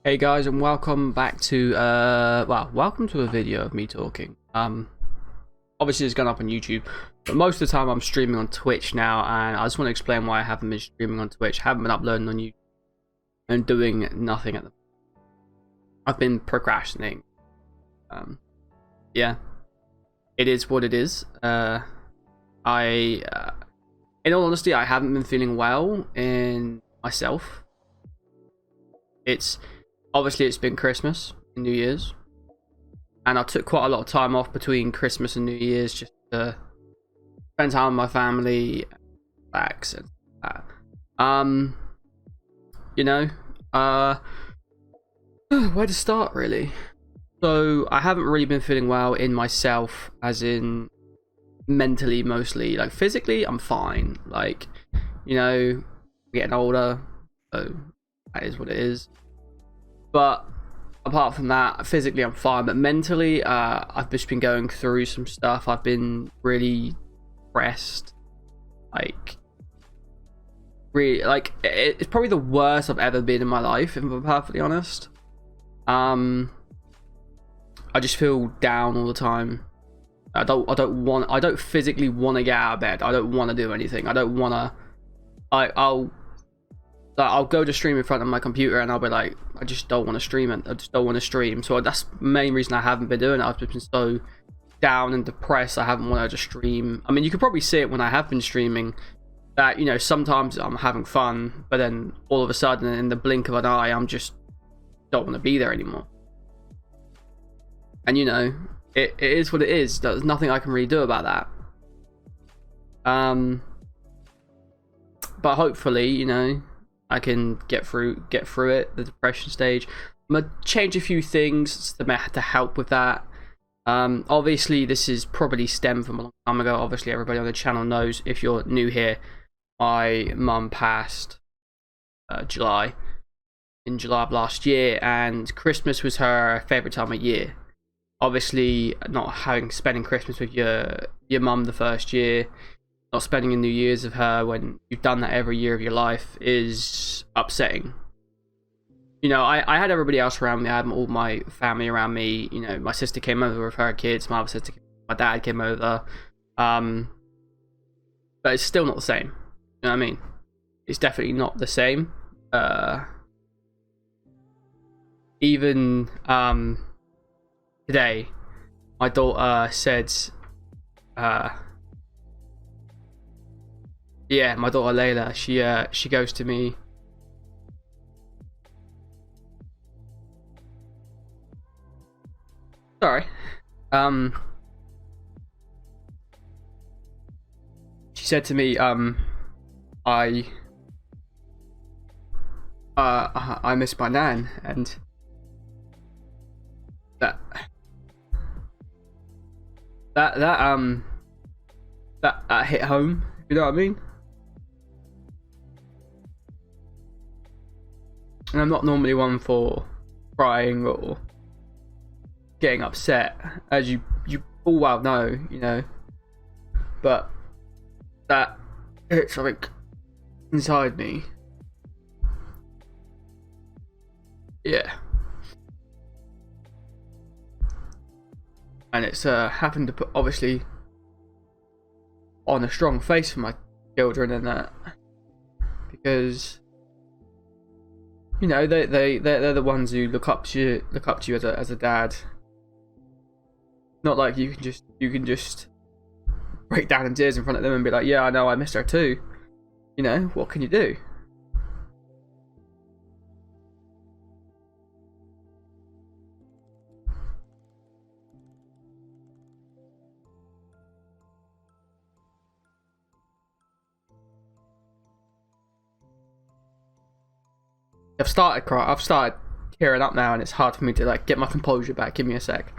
Hey guys, and welcome back to welcome to a video of me talking. Obviously it's gone up on YouTube, but most of the time I'm streaming on Twitch now, and I just want to explain why I haven't been streaming on Twitch. Haven't been uploading on YouTube and doing nothing at the I've been procrastinating. Yeah, it is what it is. In all honesty, I haven't been feeling well in myself. Obviously it's been Christmas and New Year's, and I took quite a lot of time off between Christmas and New Year's just to spend time with my family, relax and that. Where to start really? So I haven't really been feeling well in myself, as in mentally mostly. Like physically I'm fine, like, getting older, so that is what it is. But apart from that, physically I'm fine, but mentally I've just been going through some stuff. I've been really depressed, it's probably the worst I've ever been in my life, if I'm perfectly honest. I just feel down all the time. I don't physically want to get out of bed. I don't want to do anything. I don't want to. I'll go to stream in front of my computer and I'll be like, I just don't want to stream it. I just don't want to stream. So that's the main reason I haven't been doing it. I've just been so down and depressed. I haven't wanted to stream. I mean, you could probably see it when I have been streaming, that, sometimes I'm having fun, but then all of a sudden in the blink of an eye, I'm just don't want to be there anymore. And it is what it is. There's nothing I can really do about that. But hopefully, I can get through it, the depression stage. I'm gonna change a few things to help with that. Obviously this is probably stemmed from a long time ago. Obviously everybody on the channel knows, if you're new here, my mum passed in July of last year, and Christmas was her favorite time of year. Obviously not spending Christmas with your mum the first year, not spending a New Year's with her when you've done that every year of your life, is upsetting. I had everybody else around me. I had all my family around me. My sister came over with her kids. My other sister, my dad came over. But it's still not the same. You know what I mean? It's definitely not the same. Even today, my daughter said, yeah, my daughter Layla, she goes to me, sorry, she said to me, I miss my nan, and that hit home, you know what I mean? And I'm not normally one for crying or getting upset, as you all well know, but that hit something inside me. Yeah. And it's happened to put, obviously, on a strong face for my children, and that, because they're the ones who look up to you as a dad. Not like you can just break down in tears in front of them and be like, yeah, I know, I missed her too. What can you do? I've started tearing up now, and it's hard for me to get my composure back. Give me a sec.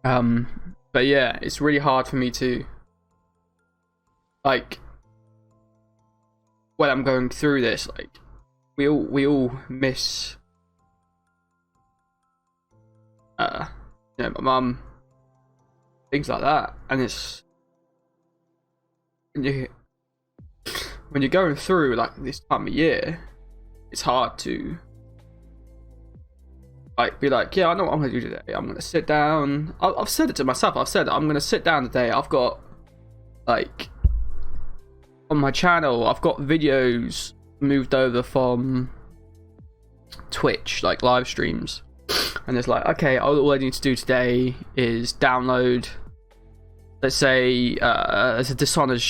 But yeah, it's really hard for me to, when I'm going through this, we all miss my mum, things like that, and it's when you're going through this time of year, it's hard to like be like, yeah, I know what I'm gonna do today. I'm gonna sit down. I've said it to myself. I've said I'm gonna sit down today. I've got like on my channel, I've got videos moved over from Twitch, like live streams, and it's like, okay, all I need to do today is download, let's say there's a Dishonored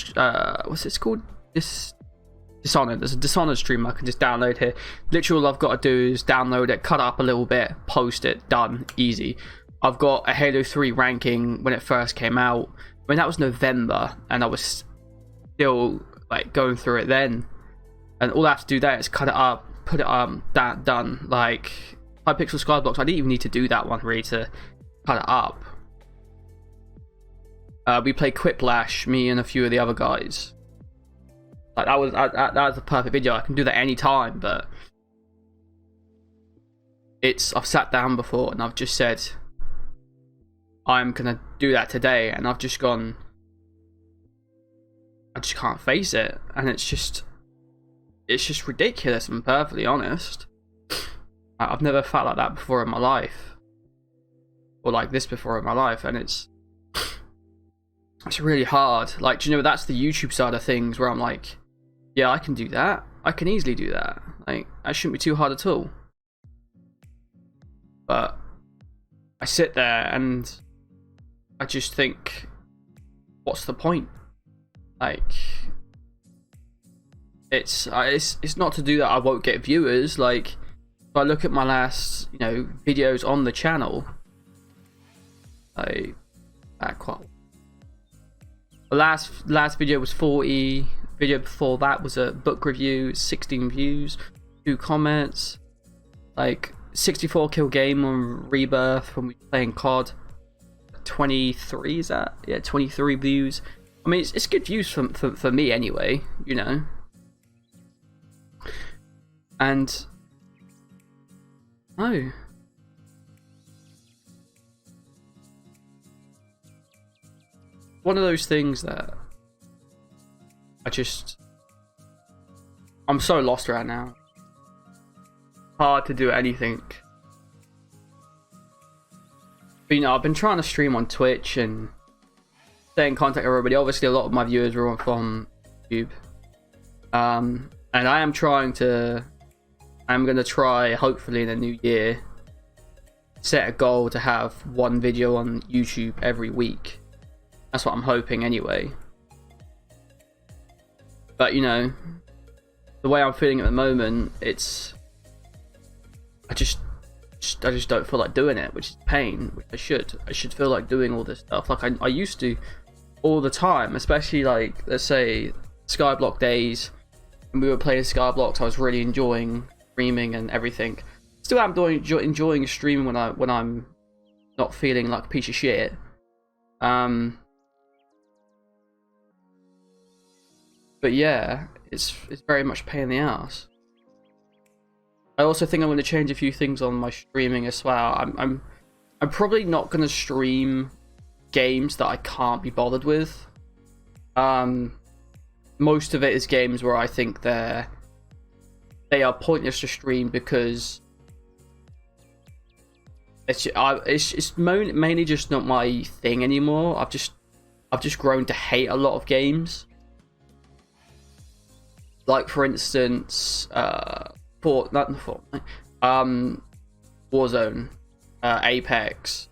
what's it called, Dishonored. There's a Dishonored stream I can just download here. Literally all I've got to do is download it, cut it up a little bit, post it, done, easy. I've got a Halo 3 ranking when it first came out. I mean, that was November, and I was still like going through it then, and all I have to do there is cut it up, put it that done. Like Hypixel Skyblocks, I didn't even need to do that one really to cut it up. We played Quiplash, me and a few of the other guys. Like that was a perfect video. I can do that anytime, but I've sat down before and I've just said I'm gonna do that today, and I've just gone, I just can't face it, and it's just ridiculous. I'm perfectly honest. I've never felt like that before in my life, or like this before in my life, and it's really hard. Like, do you know, that's the YouTube side of things where I'm like, yeah, I can do that. I can easily do that. Like, that shouldn't be too hard at all. But I sit there and I just think, what's the point? Like, it's not to do that I won't get viewers. Like, if I look at my last, videos on the channel, the last video was 40. Video before that was a book review, 16 views, 2 comments, like 64 kill game on Rebirth when we were playing COD. 23 is that? Yeah, 23 views. I mean, it's good views for me anyway, And no. One of those things that I'm so lost right now. Hard to do anything. But I've been trying to stream on Twitch and stay in contact with everybody. Obviously, a lot of my viewers are from YouTube. And I'm gonna try, hopefully in the new year, set a goal to have one video on YouTube every week. That's what I'm hoping anyway. But the way I'm feeling at the moment, I just don't feel like doing it, which is pain. Which I should feel like doing all this stuff like I used to all the time, especially like, let's say, Skyblock days when we were playing Skyblocks. I was really enjoying streaming and everything. Still am enjoying streaming when I'm not feeling like a piece of shit. But yeah, it's very much a pain in the ass. I also think I'm going to change a few things on my streaming as well. I'm probably not going to stream games that I can't be bothered with. Most of it is games where I think they are pointless to stream because it's mainly just not my thing anymore. I've just grown to hate a lot of games. Like, for instance, Warzone, Apex.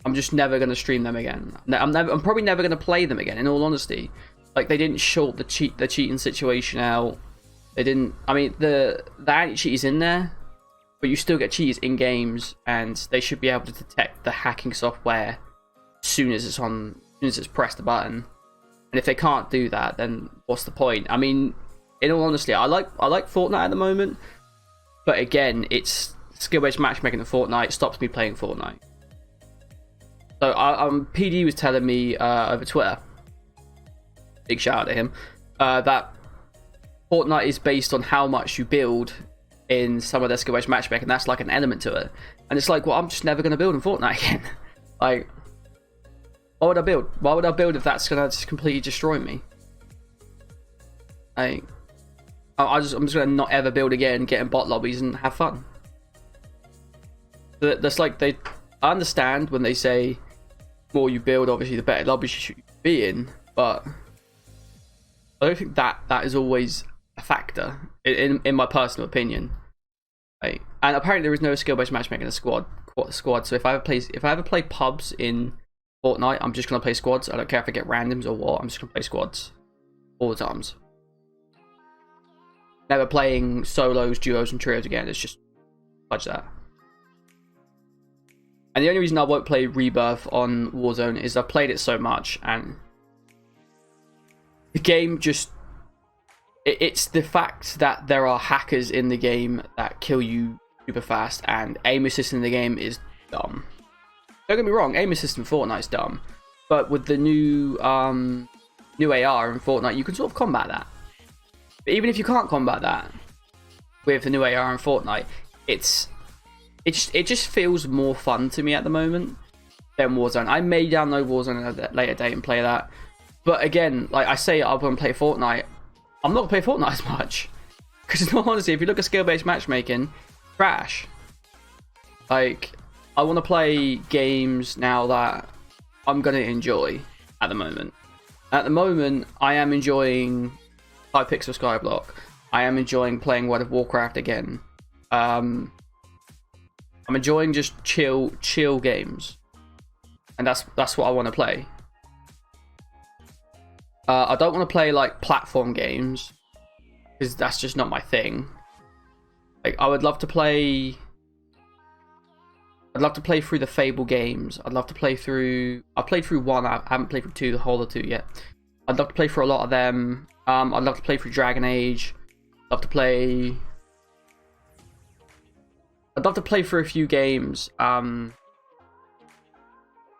I'm just never gonna stream them again. I'm probably never gonna play them again. In all honesty, like, they didn't sort the cheating situation out. They didn't. I mean, the anti-cheat is in there, but you still get cheats in games, and they should be able to detect the hacking software as soon as it's pressed the button. And if they can't do that, then what's the point? I mean, in all honesty, I like Fortnite at the moment, but again, it's skill-based matchmaking in Fortnite stops me playing Fortnite. So PD was telling me over Twitter, big shout out to him, that Fortnite is based on how much you build in some of their skill-based matchmaking. That's like an element to it, and it's like, well, I'm just never going to build in Fortnite again. Like, why would I build? Why would I build if that's going to just completely destroy me? I'm just going to not ever build again, get in bot lobbies and have fun. That's like I understand when they say the more you build, obviously the better lobbies you should be in, but I don't think that is always a factor in my personal opinion. Right? And apparently there is no skill-based matchmaking in a squad. So if I ever play pubs in Fortnite, I'm just gonna play squads. I don't care if I get randoms or what. I'm just gonna play squads all the times. Never playing solos, duos, and trios again. It's just fudge that. And the only reason I won't play Rebirth on Warzone is I've played it so much, and the game just... It's the fact that there are hackers in the game that kill you super fast, and aim assist in the game is dumb. Don't get me wrong, aim assist in Fortnite is dumb, but with the new AR in Fortnite, you can sort of combat that. But even if you can't combat that with the new AR in Fortnite, it just feels more fun to me at the moment than Warzone. I may download Warzone at a later date and play that, but again, like I say, I'm going to play Fortnite. I'm not going to play Fortnite as much, because in all honesty, if you look at skill-based matchmaking, trash. Like, I want to play games now that I'm going to enjoy at the moment. At the moment, I am enjoying Hypixel Skyblock. I am enjoying playing World of Warcraft again. I'm enjoying just chill games, and that's what I want to play. I don't want to play like platform games because that's just not my thing. Like, I would love to play. I'd love to play through the Fable games. I'd love to play through. I played through one. I haven't played through two, the whole of two yet. I'd love to play through a lot of them. I'd love to play through Dragon Age. I'd love to play through a few games.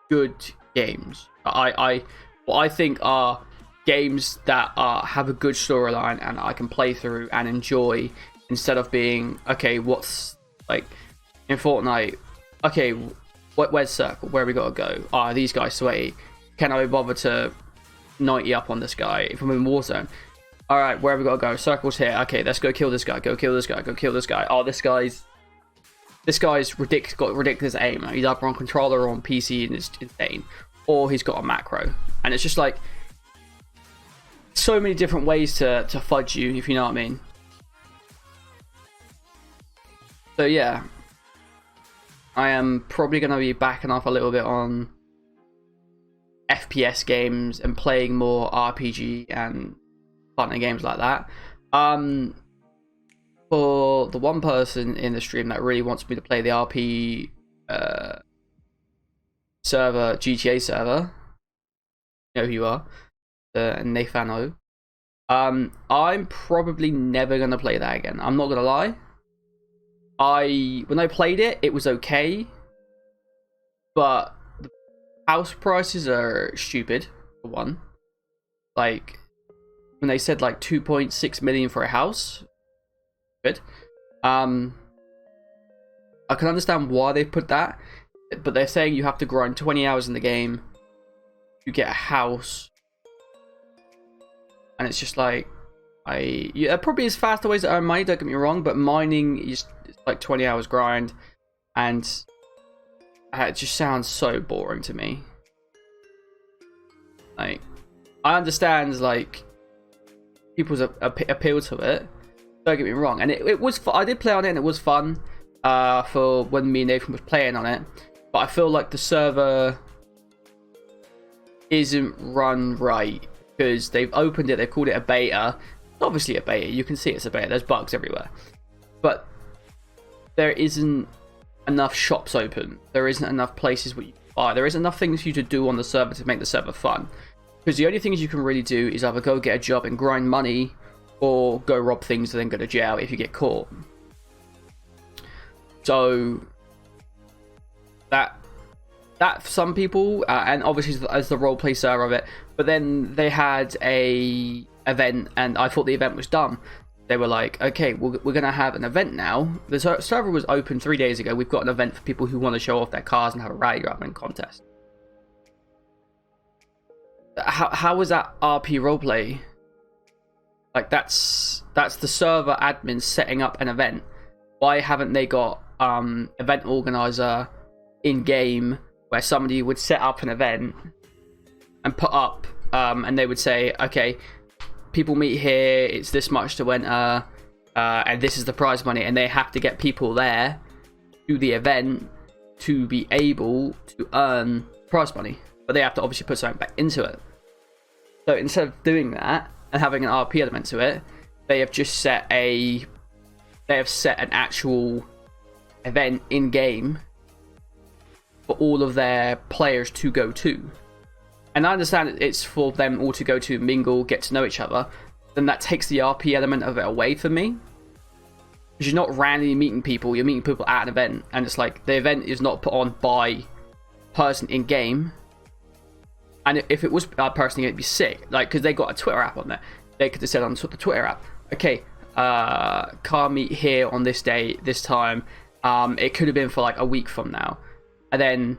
Good games. What I think are games that have a good storyline and I can play through and enjoy, instead of being, okay, what's like in Fortnite, okay, where's circle, where we gotta go, these guys sweaty, can I be bothered to 90 up on this guy? If I'm in Warzone, alright, where have we gotta go? Circle's here, okay, let's go kill this guy, go kill this guy, go kill this guy. This guy's got ridiculous aim. He's either on controller or on PC and it's insane, or he's got a macro, and it's just like so many different ways to fudge you, if you know what I mean. So yeah, I am probably going to be backing off a little bit on FPS games and playing more RPG and partner games like that. For the one person in the stream that really wants me to play the RP server, GTA server, you know who you are, Nathano. I'm probably never gonna play that again. I'm not gonna lie. When I played it, it was okay, but the house prices are stupid. For one, like when they said like 2.6 million for a house, good. I can understand why they put that, but they're saying you have to grind 20 hours in the game to get a house. And it's just like, there probably is faster ways to earn money, don't get me wrong, but mining is like 20 hours grind, and it just sounds so boring to me. Like, I understand like people's appeal to it, don't get me wrong, and it was I did play on it and it was fun for when me and Nathan was playing on it, but I feel like the server isn't run right. Because they've opened it, they've called it a beta. It's obviously a beta, you can see it's a beta, there's bugs everywhere. But there isn't enough shops open. There isn't enough places where you can buy. There isn't enough things for you to do on the server to make the server fun. Because the only things you can really do is either go get a job and grind money, or go rob things and then go to jail if you get caught. So that for some people, and obviously as the roleplay server of it, but then they had a event and I thought the event was done. They were like, okay, we're going to have an event now. The server was open 3 days ago. We've got an event for people who want to show off their cars and have a rally driving contest. How is that RP roleplay? Like, that's the server admin setting up an event. Why haven't they got event organizer in game, where somebody would set up an event and put up, and they would say, okay, people meet here, it's this much to enter, and this is the prize money, and they have to get people there to the event to be able to earn prize money, but they have to obviously put something back into it. So instead of doing that and having an RP element to it, they have just set an actual event in game for all of their players to go to. And I understand it's for them all to go to, mingle, get to know each other. Then that takes the RP element of it away from me. Because you're not randomly meeting people, you're meeting people at an event. And it's like, the event is not put on by person in game. And if it was personally, it'd be sick. Like, because they got a Twitter app on there. They could have said on the Twitter app, okay, car meet here on this day, this time. It could have been for like a week from now. And then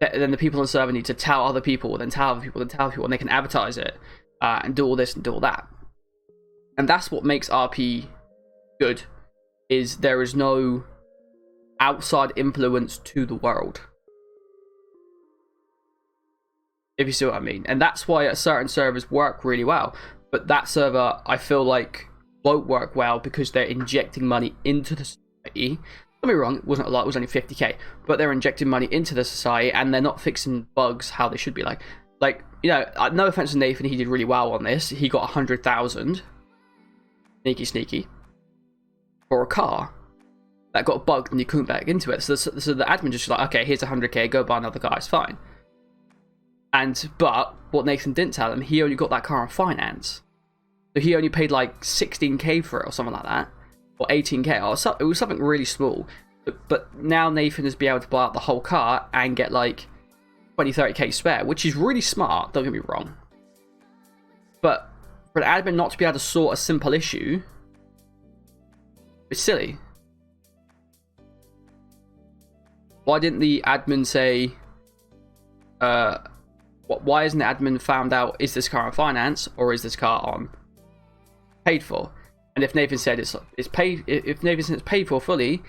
the people on the server need to tell other people, then tell other people, then tell people, and they can advertise it, and do all this and do all that. And that's what makes RP good, is there is no outside influence to the world. If you see what I mean. And that's why certain servers work really well. But that server, I feel like, won't work well because they're injecting money into the society. Don't be wrong, it wasn't a lot, it was only 50k, but they're injecting money into the society and they're not fixing bugs how they should be. Like, you know, no offense to Nathan, he did really well on this. He got 100,000, sneaky, for a car that got bugged and you couldn't back into it. So the admin just like, okay, here's 100k, go buy another car, it's fine. But what Nathan didn't tell him, he only got that car on finance. So he only paid like 16k for it or something like that. Or 18k, or so, it was something really small. But now Nathan has been able to buy out the whole car and get like 20-30k spare, which is really smart, don't get me wrong. But for an admin not to be able to sort a simple issue, it's silly. Why didn't the admin say, why isn't the admin found out, is this car on finance or is this car on paid for? And if Nathan said it's paid, if Nathan said it's paid for fully,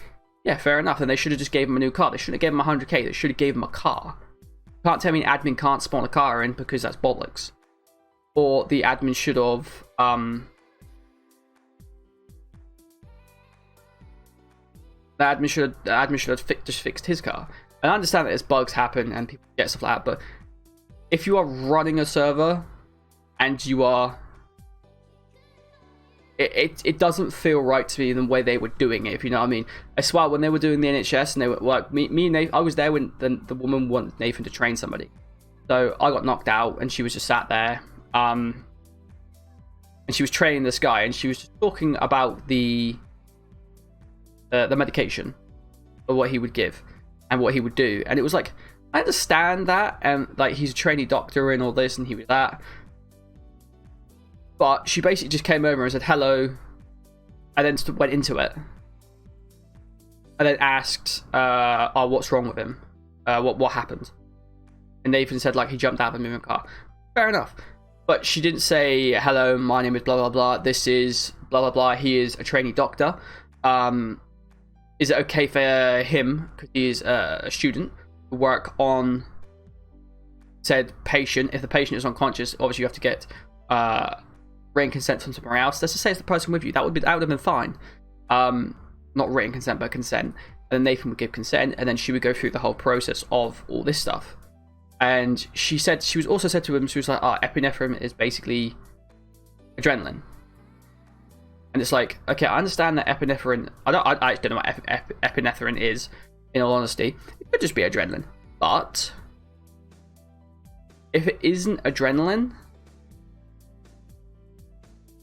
yeah, fair enough. Then they should have just gave him a new car. They shouldn't have given him 100k. They should have gave him a car. You can't tell me an admin can't spawn a car in because that's bollocks. Or the admin should have the admin should have just fixed his car. And I understand that there's bugs happen and people get stuff like that, but if you are running a server and you are, it doesn't feel right to me the way they were doing it, if you know what I mean. I swear, when they were doing the NHS and they were like, me and Nathan, I was there when the woman wanted Nathan to train somebody. So I got knocked out and she was just sat there. And she was training this guy and she was just talking about the medication, or what he would give and what he would do. And it was like, I understand that, and like he's a trainee doctor and all this and he was that. But she basically just came over and said hello, and then went into it. And then asked, oh, what's wrong with him? What happened? And Nathan said, like, he jumped out of the moving car. Fair enough. But she didn't say, hello, my name is blah, blah, blah. This is blah, blah, blah. He is a trainee doctor. Is it okay for him, because he is a student, to work on said patient? If the patient is unconscious, obviously you have to get written consent from somewhere else. Let's just say it's the person with you. That would have been fine. Not written consent, but consent. And then Nathan would give consent, and then she would go through the whole process of all this stuff. And she was also said to him, she was like, epinephrine is basically adrenaline. And it's like, okay, I understand that epinephrine, I don't know what epinephrine is, in all honesty. It could just be adrenaline. But if it isn't adrenaline,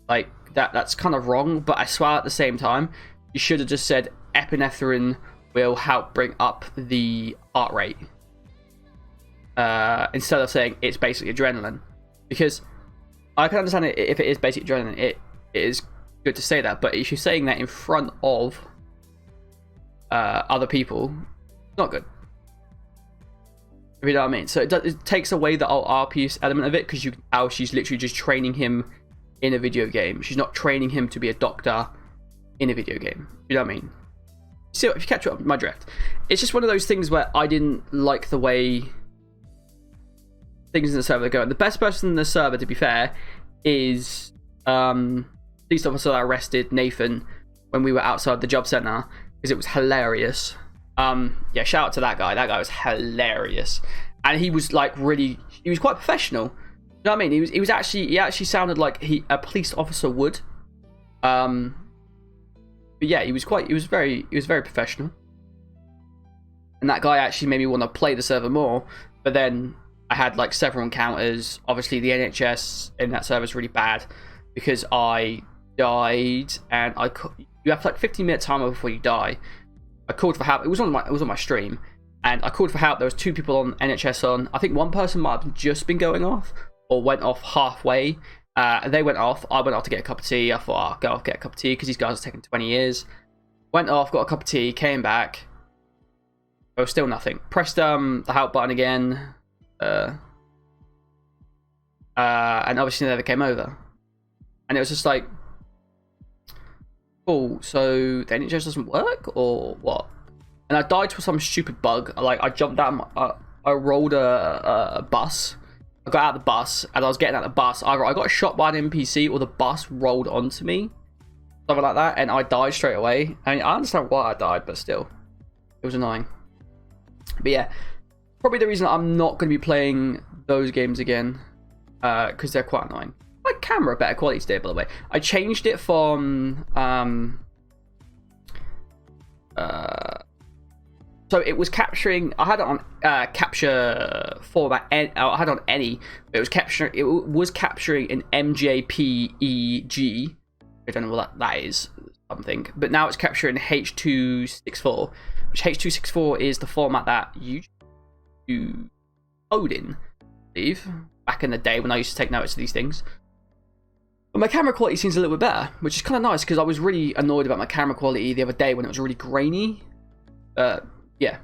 like, that's kind of wrong. But I swear at the same time, you should have just said epinephrine will help bring up the heart rate. Instead of saying it's basically adrenaline. Because I can understand it if it is basically adrenaline, it is good to say that. But if you're saying that in front of other people, it's not good. You know what I mean? So it takes away the whole RP element of it, because you can tell she's literally just training him in a video game. She's not training him to be a doctor in a video game. You know what I mean? So if you catch up my drift, it's just one of those things where I didn't like the way things in the server go. And the best person in the server, to be fair, is police officer that arrested Nathan when we were outside the job center, because it was hilarious. Yeah, shout out to that guy. That guy was hilarious, and he was like he was quite professional. You know what I mean? He actually sounded like a police officer would. But yeah, he was very professional. And that guy actually made me want to play the server more. But then I had like several encounters. Obviously, the NHS in that server is really bad because I died, and you have like 15-minute timer before you die. I called for help. It was on my stream, and I called for help. There was 2 people on NHS on. I think one person might have just been going off or went off halfway. They went off. I went off to get a cup of tea. I thought, I'll go off, get a cup of tea, because these guys are taking 20 years. Went off, got a cup of tea, came back. There was still nothing. Pressed the help button again. And obviously they never came over. And it was just like, oh, so the NHS doesn't work or what? And I died to some stupid bug. I jumped out. I rolled a bus. I got out of the bus, and I was getting out of the bus. Either I got shot by an NPC or the bus rolled onto me, something like that, and I died straight away. I mean, I understand why I died, but still, it was annoying. But yeah, probably the reason I'm not going to be playing those games again, because they're quite annoying. My camera better quality today, by the way. I changed it from so it was capturing. I had it on capture format. I had it on any. But it was capturing an MJPEG. I don't know what that is. Something. But now it's capturing H.264, which H.264 is the format that you code in, I believe, back in the day when I used to take notice of these things. But my camera quality seems a little bit better, which is kind of nice, because I was really annoyed about my camera quality the other day when it was really grainy. Yeah.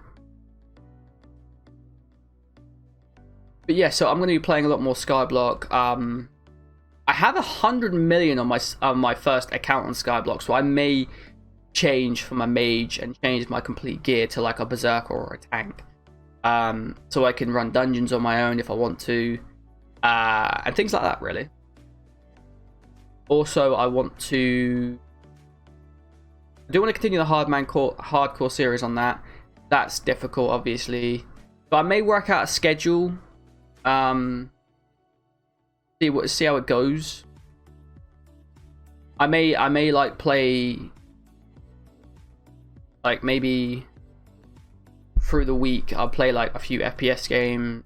But yeah, so I'm going to be playing a lot more Skyblock. I have 100 million on my first account on Skyblock, so I may change from my mage and change my complete gear to like a berserker or a tank, so I can run dungeons on my own if I want to, and things like that, really. Also, I do want to continue the hardcore series on that. That's difficult, obviously, but I may work out a schedule. See how it goes. I may like play, like, maybe through the week I'll play like a few FPS games.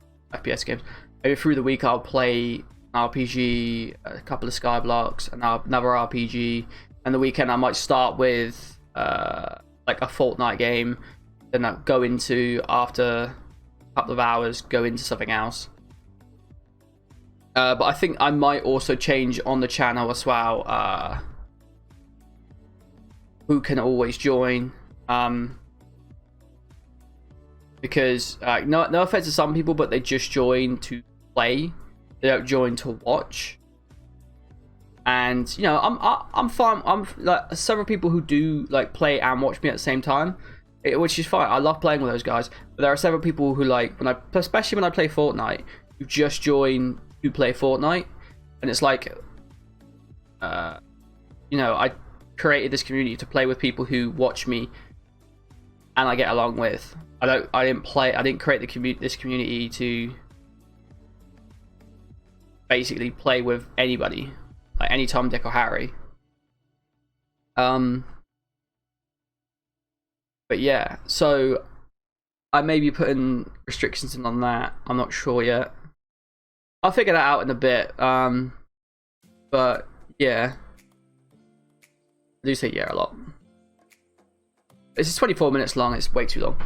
Maybe through the week I'll play RPG, a couple of Skyblocks, and another RPG. And the weekend I might start with like a Fortnite game, then I'll go into, after a couple of hours, go into something else. But I think I might also change on the channel as well, who can always join. Because no offense to some people, but they just join to play. They don't join to watch. And you know, I'm fine. I'm like several people who do like play and watch me at the same time, which is fine. I love playing with those guys. But there are several people who, like, especially when I play Fortnite, who just join to play Fortnite, and it's like, you know, I created this community to play with people who watch me and I get along with. I didn't create this community to basically play with anybody, like any Tom, Dick, or Harry. But yeah, so I may be putting restrictions in on that. I'm not sure yet. I'll figure that out in a bit. But yeah, I do say yeah a lot. This is 24 minutes long. It's way too long.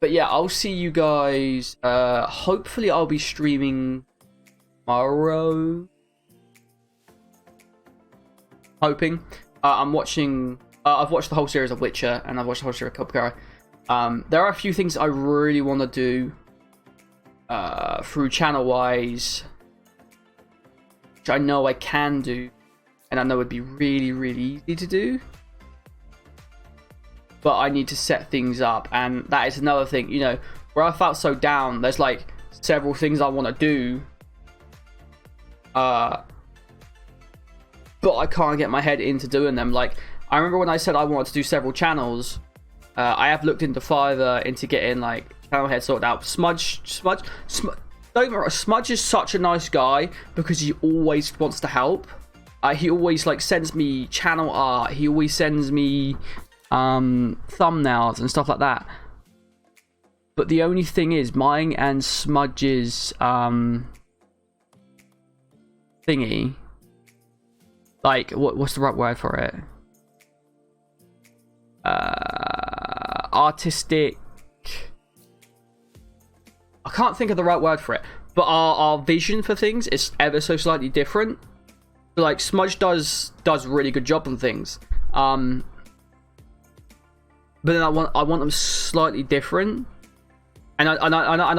But yeah, I'll see you guys. Hopefully, I'll be streaming tomorrow. Hoping. I'm watching. I've watched the whole series of Witcher, and I've watched the whole series of Cupcare. There are a few things I really want to do through channel-wise, which I know I can do, and I know it'd be really, really easy to do. but I need to set things up, and that is another thing, you know, where I felt so down. There's like several things I want to do, but I can't get my head into doing them. Like, I remember when I said I wanted to do several channels, I have looked into Fiverr into getting like channel head sorted out. Smudge, don't get me wrong, Smudge is such a nice guy because he always wants to help. He always like sends me channel art. He always sends me thumbnails and stuff like that. But the only thing is, mine and Smudge's thingy, like what's the right word for it? Artistic. I can't think of the right word for it. But our vision for things is ever so slightly different. Like Smudge does really good job on things. But then I want them slightly different. And I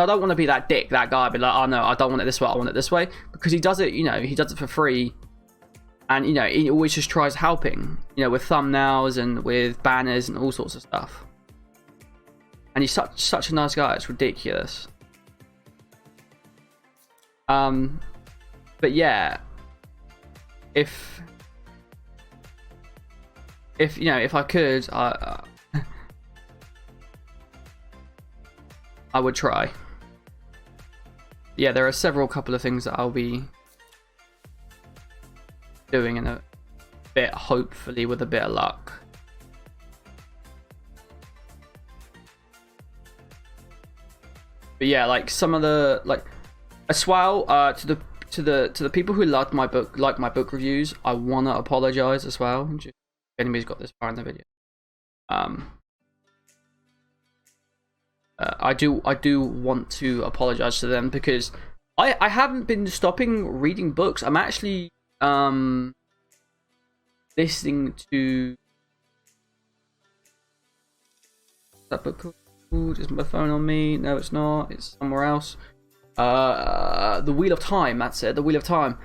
don't want to be that dick, that guy, be like, oh no, I don't want it this way, I want it this way, because he does it, you know, he does it for free, and you know, he always just tries helping, you know, with thumbnails and with banners and all sorts of stuff. And he's such a nice guy, it's ridiculous. But yeah, if you know, if I could, I would try. Yeah, there are several couple of things that I'll be doing in a bit, hopefully with a bit of luck. But yeah, like some of the, like, as well, to the people who loved my book, like my book reviews, I wanna apologize as well. Just, if anybody's got this far in the video, I do want to apologize to them, because I haven't been stopping reading books. I'm actually listening to that book called, is my phone on me? No, it's not, it's somewhere else. The Wheel of Time, that's it, The Wheel of Time.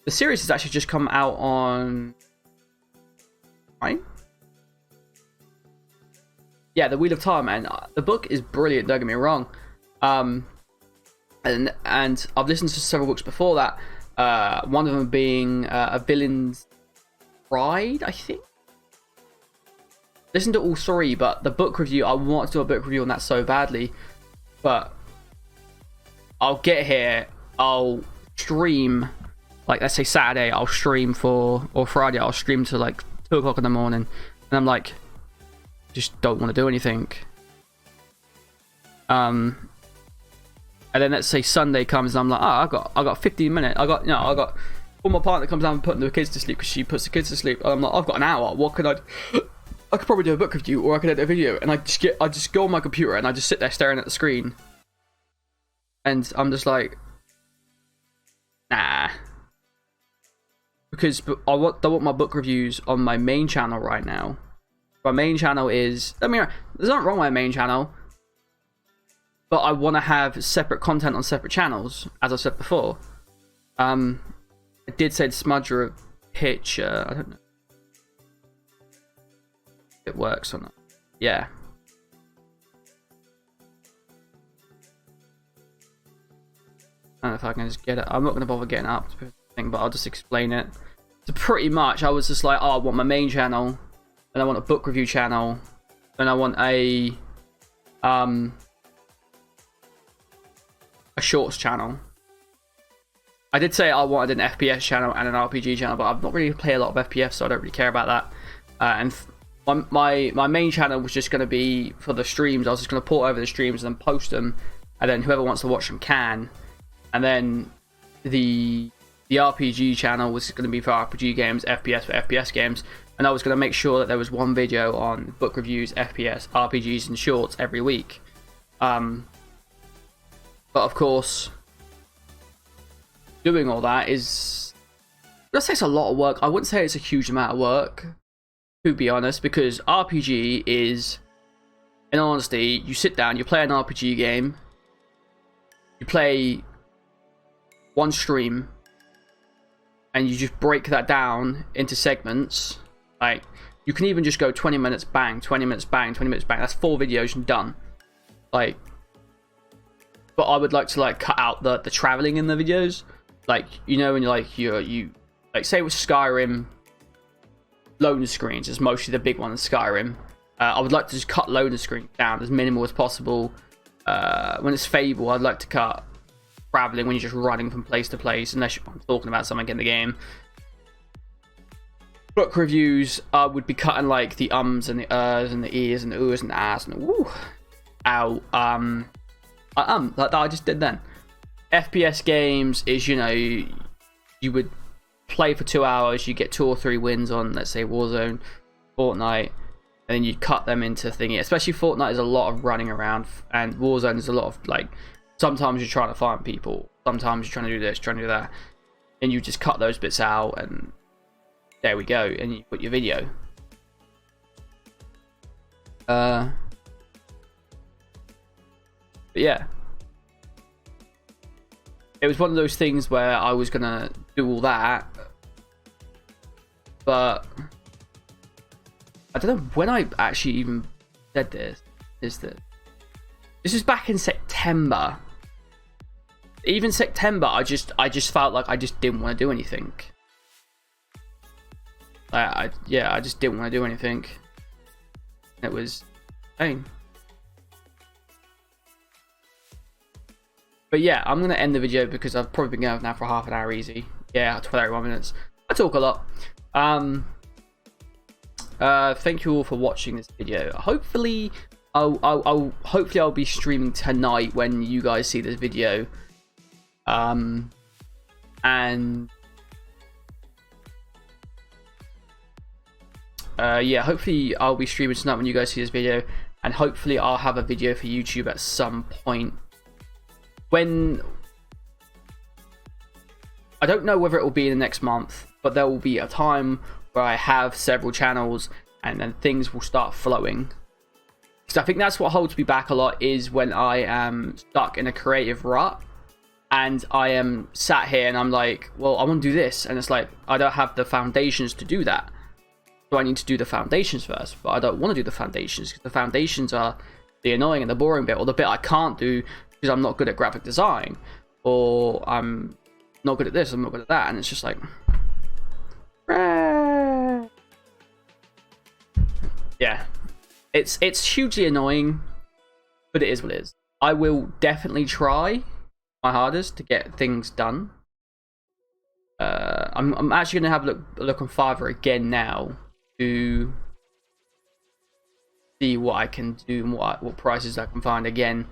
The series has actually just come out on Prime. Yeah, The Wheel of Time, and the book is brilliant, don't get me wrong. And I've listened to several books before that. One of them being A Villain's Bride, I think. Listen to all three, but the book review, I want to do a book review on that so badly. But I'll get here, I'll stream, like let's say Saturday, I'll stream or Friday, I'll stream to like 2 o'clock in the morning. And I'm like, just don't want to do anything. And then let's say Sunday comes and I'm like, oh, I got 15 minutes. I got all my partner comes down and putting the kids to sleep, because she puts the kids to sleep. And I'm like, I've got an hour. What could I could probably do a book review, or I could edit a video. And I just go on my computer and I just sit there staring at the screen. And I'm just like, nah. Because I want my book reviews on my main channel right now. My main channel is, I mean, there's nothing wrong with my main channel, but I want to have separate content on separate channels, as I said before. I did say to Smudge a picture, I don't know if it works or not. Yeah. I don't know if I can just get it. I'm not going to bother getting it up, but I'll just explain it. So pretty much, I was just like, oh, I want my main channel, and I want a book review channel, and I want a shorts channel. I did say I wanted an FPS channel and an RPG channel, but I've not really played a lot of FPS, so I don't really care about that. And my main channel was just going to be for the streams. I was just going to port over the streams and then post them, and then whoever wants to watch them can. And then the RPG channel was going to be for RPG games, FPS for FPS games, and I was going to make sure that there was one video on book reviews, FPS, RPGs, and shorts every week. But of course, doing all that is, that takes a lot of work. I wouldn't say it's a huge amount of work, to be honest, because RPG is, in honesty, you sit down, you play an RPG game, you play one stream, and you just break that down into segments. Like, You can even just go 20 minutes, bang, 20 minutes, bang, 20 minutes, bang. That's 4 videos and done. Like, but I would like to like cut out the traveling in the videos. Like, you know, when you're like you like, say with Skyrim, loading screens is mostly the big one in Skyrim. I would like to just cut loading screens down as minimal as possible. When it's Fable, I'd like to cut traveling when you're just running from place to place, unless I'm talking about something in the game. Book reviews, I would be cutting like the ums and the ers and the ears and the oohs and the ahs and the woo out. Like that I just did then. FPS games is, you know, you would play for 2 hours, you get 2 or 3 wins on, let's say, Warzone, Fortnite, and then you'd cut them into thingy. Especially Fortnite is a lot of running around, and Warzone is a lot of like, sometimes you're trying to find people, sometimes you're trying to do this, trying to do that, and you just cut those bits out, and there we go, and you put your video. But yeah, it was one of those things where I was gonna do all that, but I don't know when I actually even said this. This is back in September. Even September, I just felt like I just didn't want to do anything. I just didn't want to do anything. It was pain. But yeah, I'm going to end the video because I've probably been going now for half an hour easy. Yeah, 31 minutes. I talk a lot. Thank you all for watching this video. Hopefully, I'll be streaming tonight when you guys see this video. And yeah, hopefully I'll be streaming tonight when you guys see this video, and hopefully I'll have a video for YouTube at some point. When I don't know whether it will be in the next month, but there will be a time where I have several channels and then things will start flowing. Because I think that's what holds me back a lot, is when I am stuck in a creative rut and I am sat here and I'm like, well, I want to do this, and it's like, I don't have the foundations to do that. So I need to do the foundations first, but I don't want to do the foundations because the foundations are the annoying and the boring bit, or the bit I can't do because I'm not good at graphic design, or I'm not good at this, I'm not good at that, and it's just like, yeah, it's hugely annoying, but it is what it is. I will definitely try my hardest to get things done. I'm actually gonna have a look on Fiverr again now to see what I can do and what prices I can find again.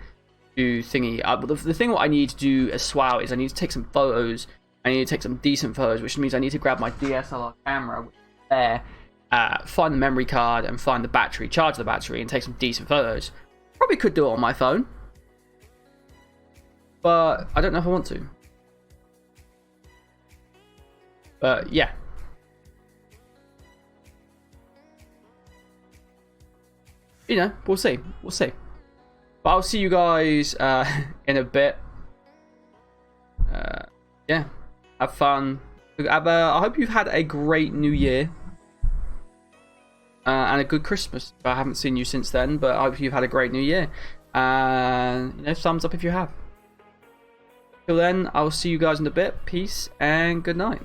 Do thingy. But the thing what I need to do as well is I need to take some photos. I need to take some decent photos, which means I need to grab my DSLR camera, which is there, find the memory card and find the battery, charge the battery, and take some decent photos. Probably could do it on my phone, but I don't know if I want to. But yeah. You know, we'll see. We'll see. But I'll see you guys in a bit. Yeah, have fun. I hope you've had a great New Year and a good Christmas. I haven't seen you since then, but I hope you've had a great New Year. And you know, thumbs up if you have. Till then, I'll see you guys in a bit. Peace and good night.